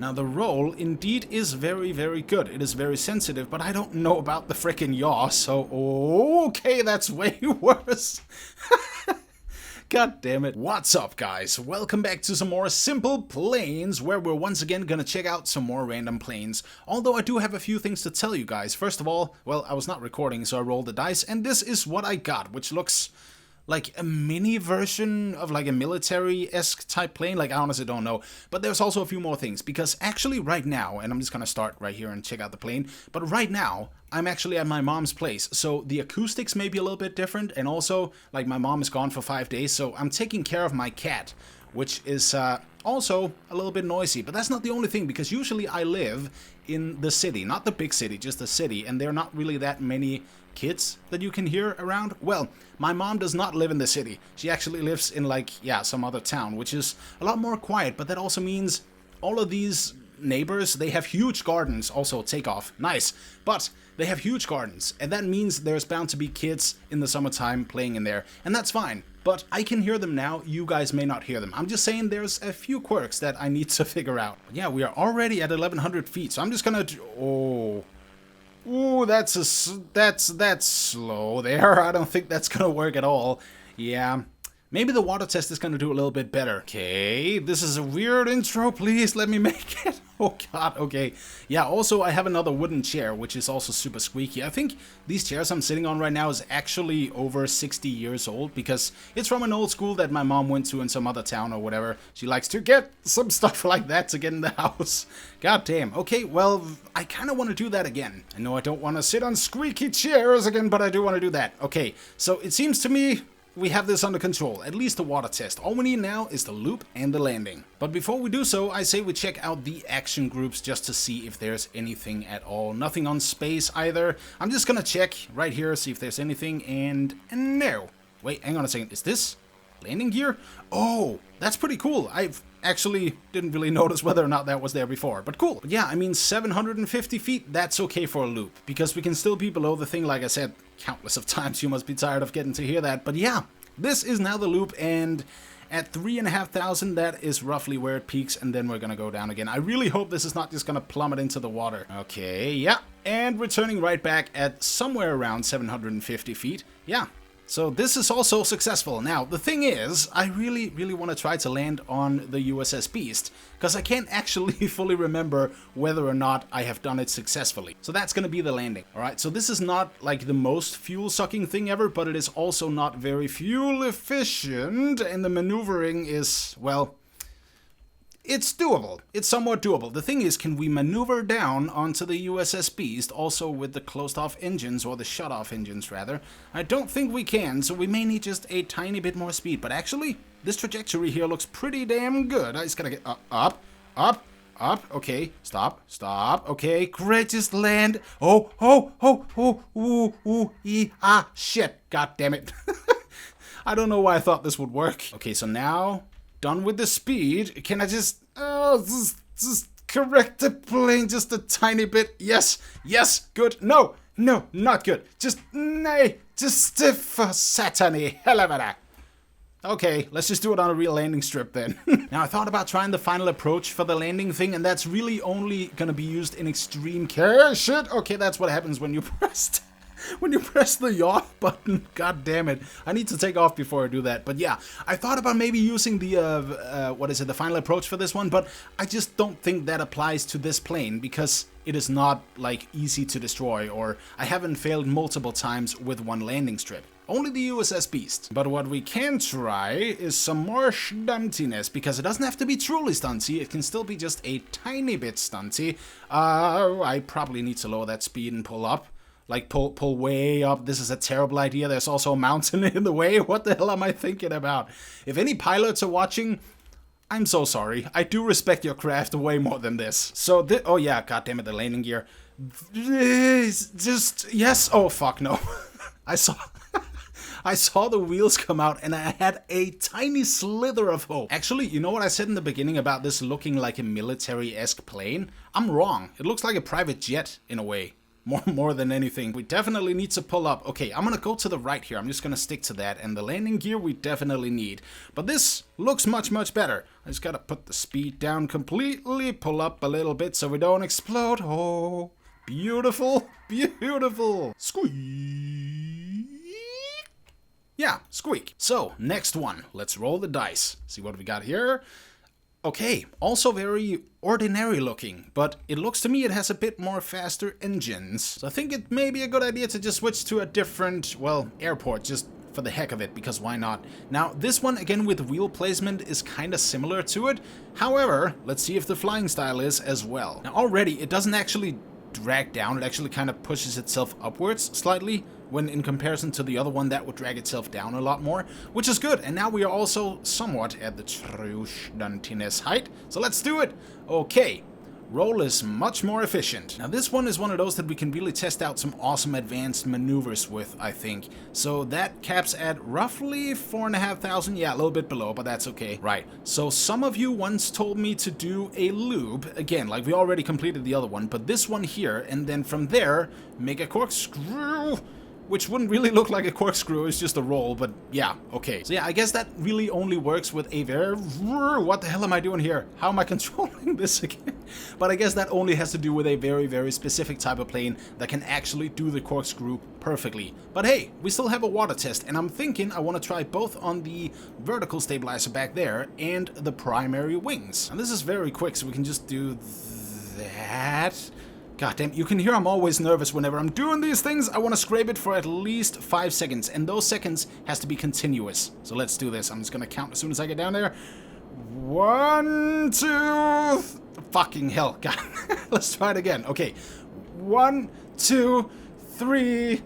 Now the roll indeed is very, very good. It is very sensitive, but I don't know about the frickin' yaw, so okay, that's way worse. God damn it. What's up, guys? Welcome back to some more simple planes, where we're once again gonna check out some more random planes. Although I do have a few things to tell you guys. First of all, well, I was not recording, so I rolled the dice, and this is what I got, which looks like a mini version of like a military-esque type plane. Like, I honestly don't know. But there's also a few more things, because actually right now, and I'm just gonna start right here and check out the plane, but right now, I'm actually at my mom's place, so the acoustics may be a little bit different, and also, like, my mom is gone for 5 days, so I'm taking care of my cat, which is also a little bit noisy. But that's not the only thing, because usually I live in the city, not the big city, just the city, and there are not really that many kids that you can hear around. Well, my mom does not live in the city. She actually lives in, like, yeah, some other town, which is a lot more quiet, but that also means all of these neighbors, they have huge gardens. Also, takeoff, nice, but they have huge gardens, and that means there's bound to be kids in the summertime playing in there, and that's fine. But I can hear them now, you guys may not hear them. I'm just saying there's a few quirks that I need to figure out. But yeah, we are already at 1100 feet, so I'm just gonna ooh, that's slow there. I don't think that's gonna work at all. Yeah, maybe the water test is gonna do a little bit better. Okay, this is a weird intro. Please let me make it. Oh god, okay. Yeah, also I have another wooden chair, which is also super squeaky. I think these chairs I'm sitting on right now is actually over 60 years old, because it's from an old school that my mom went to in some other town or whatever. She likes to get some stuff like that to get in the house. God damn. Okay, well, I kind of want to do that again. I know I don't want to sit on squeaky chairs again, but I do want to do that. Okay, so it seems to me we have this under control, at least the water test. All we need now is the loop and the landing. But before we do so, I say we check out the action groups just to see if there's anything at all. Nothing on space either. I'm just gonna check right here, see if there's anything, and no. Wait, hang on a second. Is this landing gear? Oh, that's pretty cool. I've actually didn't really notice whether or not that was there before, but cool. But yeah, I mean, 750 feet, that's okay for a loop, because we can still be below the thing, like I said countless of times. You must be tired of getting to hear that. But yeah, this is now the loop, and at 3,500, that is roughly where it peaks, and then we're gonna go down again. I really hope this is not just gonna plummet into the water. Okay, yeah, and returning right back at somewhere around 750 feet. Yeah. So this is also successful. Now, the thing is, I really want to try to land on the USS Beast, because I can't actually fully remember whether or not I have done it successfully. So that's going to be the landing. Alright, so this is not like the most fuel-sucking thing ever, but it is also not very fuel-efficient, and the maneuvering is, well, it's doable. It's somewhat doable. The thing is, can we maneuver down onto the USS Beast also with the closed-off engines, or the shut-off engines, rather? I don't think we can, so we may need just a tiny bit more speed. But actually, this trajectory here looks pretty damn good. I just gotta get up. Okay, stop. Okay, great, just land. Shit. God damn it. I don't know why I thought this would work. Okay, so now done with the speed. Can I just correct the plane just a tiny bit? Yes, good. No, not good. Just for satany elevator. Okay, let's just do it on a real landing strip then. Now, I thought about trying the final approach for the landing thing, and that's really only gonna be used in extreme care. Shit. Okay, that's what happens when you press the yaw button. God damn it. I need to take off before I do that. But yeah, I thought about maybe using the, the final approach for this one, but I just don't think that applies to this plane, because it is not, like, easy to destroy, or I haven't failed multiple times with one landing strip. Only the USS Beast. But what we can try is some more stuntiness, because it doesn't have to be truly stunty, it can still be just a tiny bit stunty. I probably need to lower that speed and pull up. Like, pull way up. This is a terrible idea. There's also a mountain in the way. What the hell am I thinking about? If any pilots are watching, I'm so sorry. I do respect your craft way more than this. So, oh yeah, goddammit, the landing gear. Yes. Oh, fuck, no. I saw the wheels come out, and I had a tiny slither of hope. Actually, you know what I said in the beginning about this looking like a military-esque plane? I'm wrong. It looks like a private jet, in a way. more than anything. We definitely need to pull up. Okay, I'm gonna go to the right here. I'm just gonna stick to that. And the landing gear we definitely need. But this looks much better. I just gotta put the speed down completely, pull up a little bit so we don't explode. Oh, beautiful, beautiful. Squeak. Yeah, squeak. So, next one. Let's roll the dice. See what we got here. Okay, also very ordinary looking, but it looks to me it has a bit more faster engines. So I think it may be a good idea to just switch to a different, well, airport, just for the heck of it, because why not? Now, this one, again, with wheel placement is kind of similar to it. However, let's see if the flying style is as well. Now, already, it doesn't actually drag down. It actually kind of pushes itself upwards slightly, when in comparison to the other one that would drag itself down a lot more, which is good. And now we are also somewhat at the true stuntiness height. So let's do it. Okay. Roll is much more efficient. Now this one is one of those that we can really test out some awesome advanced maneuvers with, I think. So that caps at roughly 4,500. Yeah, a little bit below, but that's okay. Right. So some of you once told me to do a loop. Again, like we already completed the other one, but this one here, and then from there, make a corkscrew. Which wouldn't really look like a corkscrew, it's just a roll, but yeah, okay. So yeah, I guess that really only works with a very... What the hell am I doing here? How am I controlling this again? But I guess that only has to do with a very specific type of plane that can actually do the corkscrew perfectly. But hey, we still have a water test, and I'm thinking I want to try both on the vertical stabilizer back there and the primary wings. And this is very quick, so we can just do that... God damn, you can hear I'm always nervous whenever I'm doing these things. I want to scrape it for at least 5 seconds, and those seconds has to be continuous. So let's do this. I'm just going to count as soon as I get down there. 1, 2... Fucking hell. God. Let's try it again. Okay. 1, 2, 3...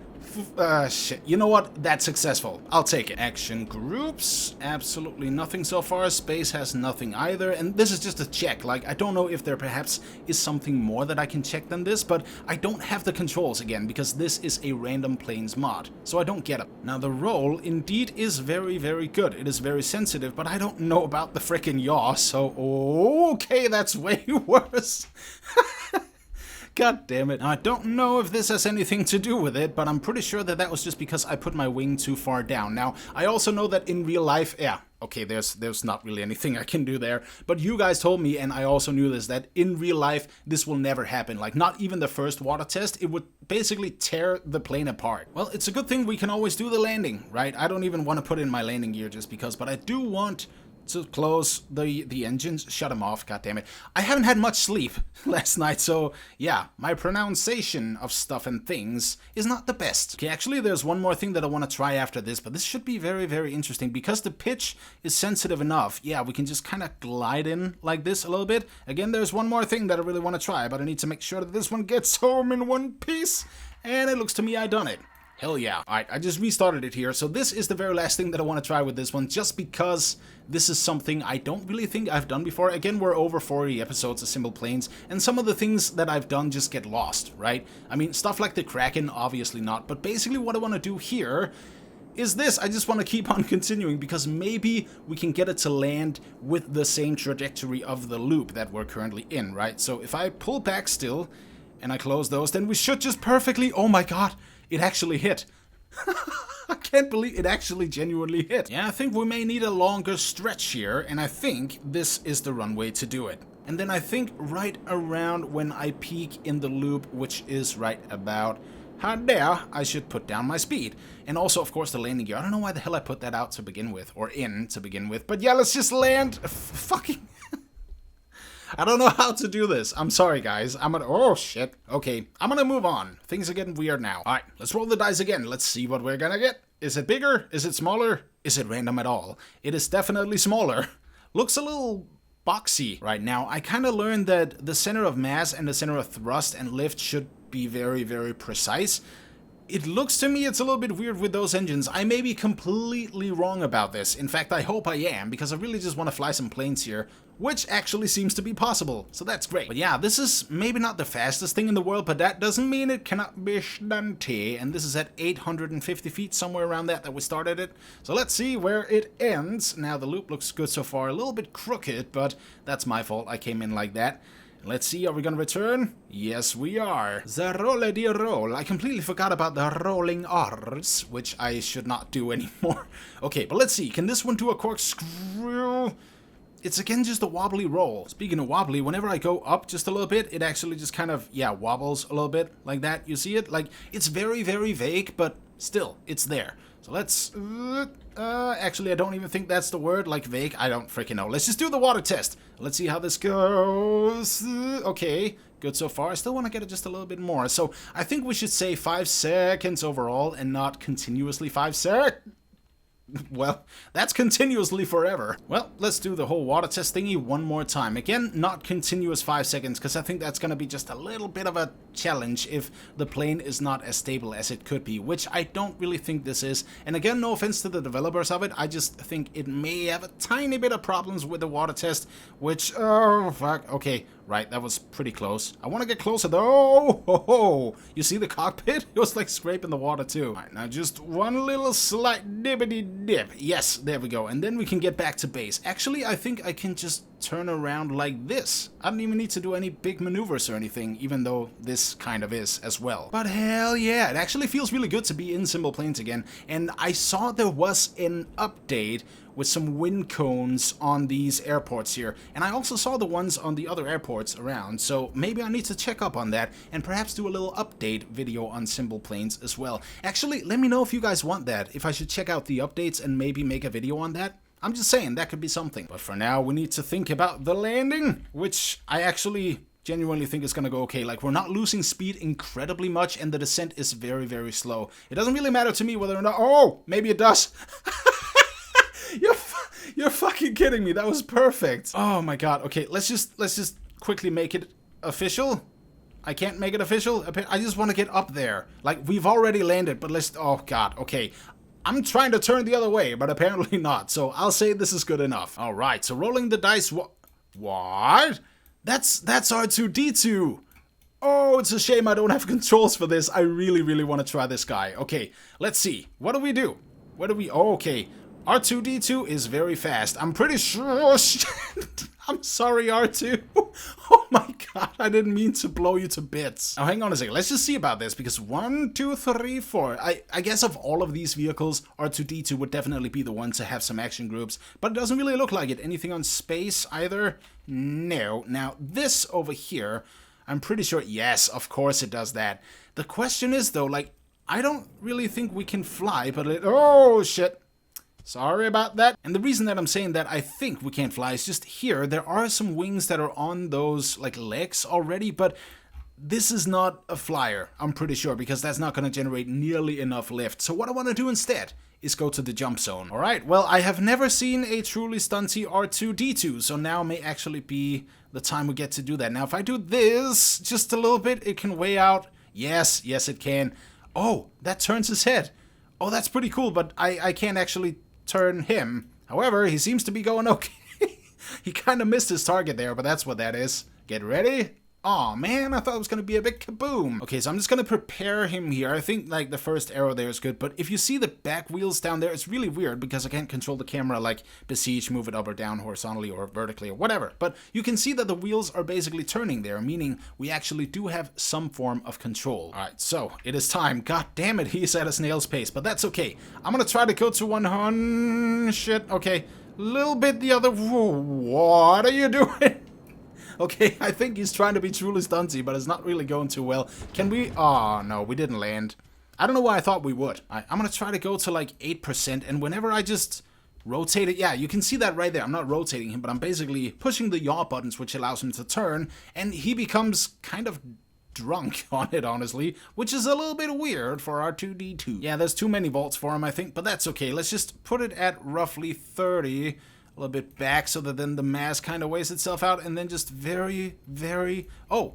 shit. You know what? That's successful. I'll take it. Action groups. Absolutely nothing so far. Space has nothing either. And this is just a check. Like, I don't know if there perhaps is something more that I can check than this, but I don't have the controls again because this is a random planes mod. So I don't get it. Now, the roll indeed is very good. It is very sensitive, but I don't know about the frickin' yaw. So, okay, that's way worse. God damn it. Now, I don't know if this has anything to do with it, but I'm pretty sure that that was just because I put my wing too far down. Now, I also know that in real life, yeah, okay, there's not really anything I can do there, but you guys told me, and I also knew this, that in real life, this will never happen. Like, not even the first water test, it would basically tear the plane apart. Well, it's a good thing we can always do the landing, right? I don't even want to put in my landing gear just because, but I do want to close the engines, shut them off, god damn it. I haven't had much sleep last night, so yeah, my pronunciation of stuff and things is not the best. Okay, actually there's one more thing that I want to try after this, but this should be very interesting because the pitch is sensitive enough. Yeah, we can just kind of glide in like this a little bit. Again, there's one more thing that I really want to try, but I need to make sure that this one gets home in one piece, and it looks to me I done it. Hell yeah. Alright, I just restarted it here. So this is the very last thing that I want to try with this one, just because this is something I don't really think I've done before. Again, we're over 40 episodes of Simple Planes, and some of the things that I've done just get lost, right? I mean, stuff like the Kraken, obviously not, but basically what I want to do here is this. I just want to keep on continuing because maybe we can get it to land with the same trajectory of the loop that we're currently in, right? So if I pull back still, and I close those, then we should just perfectly... Oh my god! It actually hit. I can't believe it actually genuinely hit. Yeah, I think we may need a longer stretch here, and I think this is the runway to do it. And then I think right around when I peak in the loop, which is right about there, I should put down my speed. And also, of course, the landing gear. I don't know why the hell I put that out to begin with, or in to begin with, but yeah, let's just land. Fucking... I don't know how to do this. I'm sorry, guys. Oh, shit. Okay, I'm gonna move on. Things are getting weird now. Alright, let's roll the dice again. Let's see what we're gonna get. Is it bigger? Is it smaller? Is it random at all? It is definitely smaller. Looks a little boxy right now. I kind of learned that the center of mass and the center of thrust and lift should be very precise. It looks to me it's a little bit weird with those engines. I may be completely wrong about this. In fact, I hope I am, because I really just want to fly some planes here, which actually seems to be possible, so that's great. But yeah, this is maybe not the fastest thing in the world, but that doesn't mean it cannot be stunty. And this is at 850 feet, somewhere around that we started it. So let's see where it ends. Now, the loop looks good so far. A little bit crooked, but that's my fault. I came in like that. Let's see, are we gonna return? Yes, we are. The roller de roll. I completely forgot about the rolling R's, which I should not do anymore. Okay, but let's see. Can this one do a corkscrew? It's again just a wobbly roll. Speaking of wobbly, whenever I go up just a little bit, it actually just kind of, yeah, wobbles a little bit like that. You see it? Like, it's very, very vague, but still, it's there. So let's, actually, I don't even think that's the word, like vague. I don't freaking know. Let's just do the water test. Let's see how this goes. Okay, good so far. I still want to get it just a little bit more. So I think we should say 5 seconds overall and not continuously 5 seconds. Well, that's continuously forever. Well, let's do the whole water test thingy one more time. Again, not continuous 5 seconds, because I think that's going to be just a little bit of a challenge if the plane is not as stable as it could be, which I don't really think this is. And again, no offense to the developers of it, I just think it may have a tiny bit of problems with the water test, which, oh, fuck, okay. Right, that was pretty close. I want to get closer though. Ho, ho. You see the cockpit? It was like scraping the water too. All right, now just one little slight dippity dip. Yes, there we go. And then we can get back to base. Actually, I think I can just turn around like this. I don't even need to do any big maneuvers or anything, even though this kind of is as well. But hell yeah, it actually feels really good to be in simple planes again. And I saw there was an update with some wind cones on these airports here. And I also saw the ones on the other airports around, so maybe I need to check up on that and perhaps do a little update video on simple planes as well. Actually, let me know if you guys want that, if I should check out the updates and maybe make a video on that. I'm just saying, that could be something. But for now, we need to think about the landing, which I actually genuinely think is gonna go okay. Like, we're not losing speed incredibly much, and the descent is very, very slow. It doesn't really matter to me whether or not... Oh, maybe it does. You're fucking kidding me. That was perfect. Oh my god. Okay, let's just quickly make it official. I can't make it official. I just want to get up there. Like, we've already landed, but let's... Oh god. Okay. I'm trying to turn the other way, but apparently not. So I'll say this is good enough. All right. So rolling the dice. What? That's R2-D2. Oh, it's a shame I don't have controls for this. I really, really want to try this guy. Okay, let's see. What do we do? What do we... Oh, okay. R2-D2 is very fast. I'm pretty sure... I'm sorry, R2. Oh my god, I didn't mean to blow you to bits. Now, hang on a second. Let's just see about this, because 1, 2, 3, 4... I guess of all of these vehicles, R2-D2 would definitely be the one to have some action groups, but it doesn't really look like it. Anything on space either? No. Now, this over here, I'm pretty sure... Yes, of course it does that. The question is, though, like, I don't really think we can fly, but it... Oh, shit. Sorry about that. And the reason that I'm saying that I think we can't fly is just here. There are some wings that are on those like legs already, but this is not a flyer, I'm pretty sure, because that's not going to generate nearly enough lift. So what I want to do instead is go to the jump zone. All right, well, I have never seen a truly stunty R2-D2, so now may actually be the time we get to do that. Now, if I do this just a little bit, it can weigh out. Yes, it can. Oh, that turns his head. Oh, that's pretty cool, but I can't actually turn him. However, he seems to be going okay. He kind of missed his target there, but that's what that is. Get ready. Aw, man, I thought it was going to be a big kaboom. Okay, so I'm just going to prepare him here. I think, like, the first arrow there is good, but if you see the back wheels down there, it's really weird because I can't control the camera, like, besiege, move it up or down horizontally or vertically or whatever. But you can see that the wheels are basically turning there, meaning we actually do have some form of control. All right, so it is time. God damn it, he's at a snail's pace, but that's okay. I'm going to try to go to 100. Shit, okay. Little bit the other... What are you doing? Okay, I think he's trying to be truly stunty, but it's not really going too well. Can we... Oh, no, we didn't land. I don't know why I thought we would. I'm going to try to go to like 8%, and whenever I just rotate it... Yeah, you can see that right there. I'm not rotating him, but I'm basically pushing the yaw buttons, which allows him to turn, and he becomes kind of drunk on it, honestly, which is a little bit weird for R2-D2. Yeah, there's too many volts for him, I think, but that's okay. Let's just put it at roughly 30... a little bit back so that then the mass kind of weighs itself out, and then just very, very... Oh,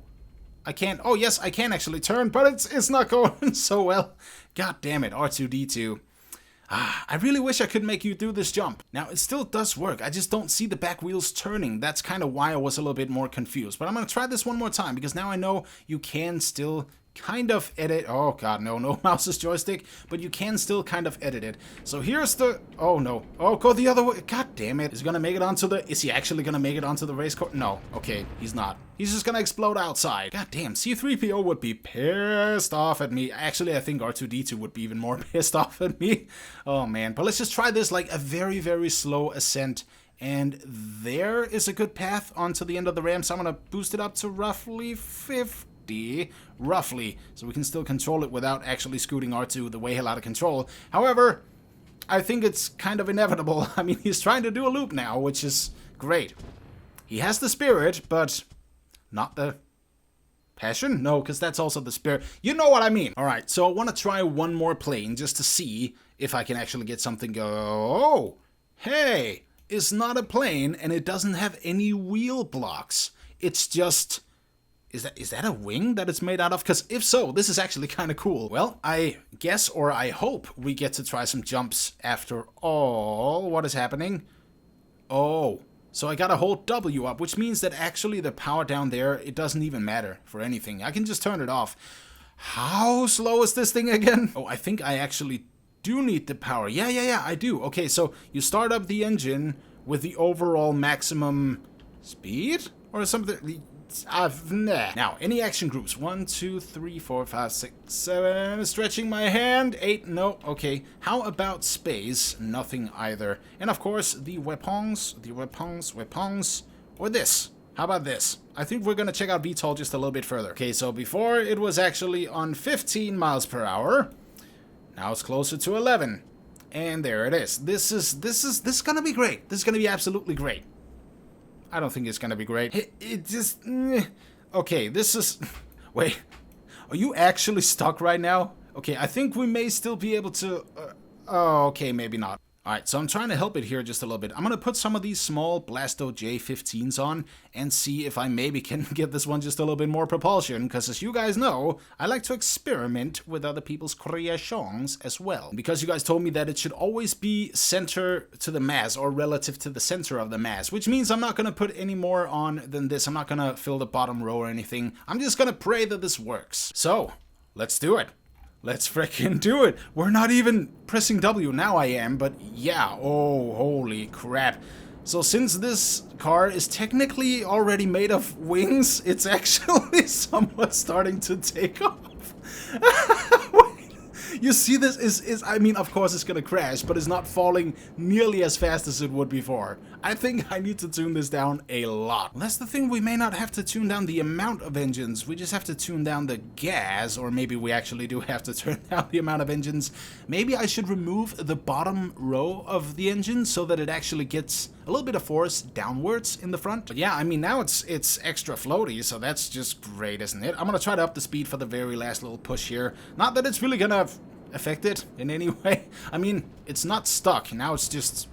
I can't... Oh, yes, I can actually turn, but it's not going so well. God damn it, R2-D2. I really wish I could make you do this jump. Now, it still does work. I just don't see the back wheels turning. That's kind of why I was a little bit more confused. But I'm going to try this one more time, because now I know you can still kind of edit. Oh god, no mouse's joystick, but you can still kind of edit it. So here's the, oh no, oh, go the other way. God damn it. Is he gonna make it onto the, is he actually gonna make it onto the race course? No, okay, he's not. He's just gonna explode outside. God damn, C-3PO would be pissed off at me. Actually, I think R2-D2 would be even more pissed off at me. Oh man, but let's just try this like a very, very slow ascent. And there is a good path onto the end of the ramp, so I'm gonna boost it up to roughly 50. Roughly, so we can still control it without actually scooting R2 the way hell out of control. However, I think it's kind of inevitable. I mean, he's trying to do a loop now, which is great. He has the spirit, but not the passion? No, because that's also the spirit. You know what I mean. All right, so I want to try one more plane just to see if I can actually get something go. Oh, hey, it's not a plane, and it doesn't have any wheel blocks. It's just... Is that a wing that it's made out of? Because if so, this is actually kind of cool. Well, I guess, or I hope, we get to try some jumps after all. What is happening? Oh, so I got to hold W up, which means that actually the power down there, it doesn't even matter for anything. I can just turn it off. How slow is this thing again? Oh, I think I actually do need the power. Yeah, I do. Okay, so you start up the engine with the overall maximum speed or something. Nah. Now, any action groups? 1, 2, 3, 4, 5, 6, 7. Stretching my hand. 8. No. Okay. How about space? Nothing either. And of course, the weapons. Or this. How about this? I think we're gonna check out VTOL just a little bit further. Okay, so before it was actually on 15 miles per hour. Now it's closer to 11. And there it is. This is gonna be great. This is gonna be absolutely great. I don't think it's gonna be great. It just... Okay, this is... Wait. Are you actually stuck right now? Okay, I think we may still be able to... Oh, okay, maybe not. Alright, so I'm trying to help it here just a little bit. I'm gonna put some of these small Blasto J15s on and see if I maybe can give this one just a little bit more propulsion, because as you guys know, I like to experiment with other people's creations as well. Because you guys told me that it should always be center to the mass, or relative to the center of the mass, which means I'm not gonna put any more on than this. I'm not gonna fill the bottom row or anything. I'm just gonna pray that this works. So, let's do it. Let's frickin' do it. We're not even pressing W. Now I am, but yeah. Oh, holy crap. So since this car is technically already made of wings, it's actually somewhat starting to take off. You see, this is I mean, of course it's gonna crash, but it's not falling nearly as fast as it would before. I think I need to tune this down a lot. Well, that's the thing, we may not have to tune down the amount of engines, we just have to tune down the gas, or maybe we actually do have to turn down the amount of engines. Maybe I should remove the bottom row of the engine so that it actually gets a little bit of force downwards in the front. But yeah, I mean, now it's extra floaty, so that's just great, isn't it? I'm gonna try to up the speed for the very last little push here. Not that it's really gonna affect it in any way. I mean, it's not stuck. Now it's just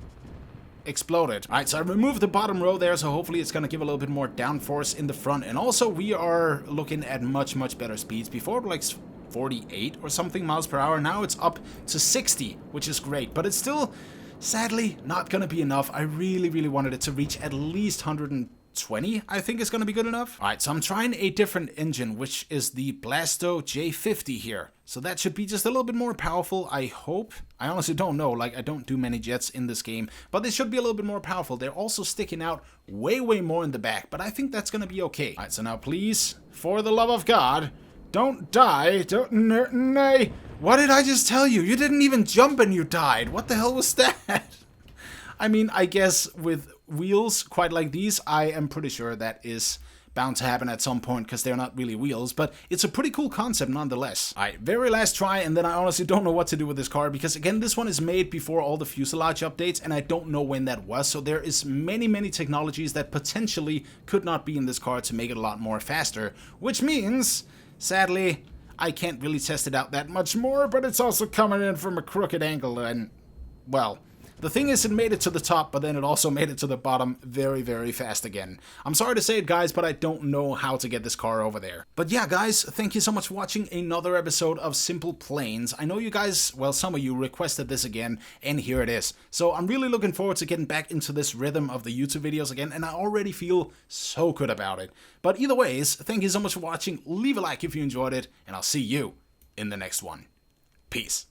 exploded. Alright, so I removed the bottom row there, so hopefully it's gonna give a little bit more downforce in the front. And also, we are looking at much better speeds. Before, like 48 or something miles per hour. Now it's up to 60, which is great. But it's still, sadly, not gonna be enough. I really wanted it to reach at least 120, I think is gonna be good enough. Alright, so I'm trying a different engine, which is the Blasto J50 here. So that should be just a little bit more powerful, I hope. I honestly don't know, like, I don't do many jets in this game, but they should be a little bit more powerful. They're also sticking out way more in the back, but I think that's gonna be okay. Alright, so now please, for the love of God, don't die. Nay. What did I just tell you? You didn't even jump and you died. What the hell was that? I mean, I guess with wheels quite like these, I am pretty sure that is bound to happen at some point, because they're not really wheels, but it's a pretty cool concept nonetheless. Alright, very last try, and then I honestly don't know what to do with this car, because again, this one is made before all the fuselage updates, and I don't know when that was, so there is many technologies that potentially could not be in this car to make it a lot more faster, which means, sadly, I can't really test it out that much more, but it's also coming in from a crooked angle, and, well, The thing is, it made it to the top, but then it also made it to the bottom very, very fast again. I'm sorry to say it, guys, but I don't know how to get this car over there. But yeah, guys, thank you so much for watching another episode of Simple Planes. I know you guys, well, some of you requested this again, and here it is. So I'm really looking forward to getting back into this rhythm of the YouTube videos again, and I already feel so good about it. But either ways, thank you so much for watching. Leave a like if you enjoyed it, and I'll see you in the next one. Peace.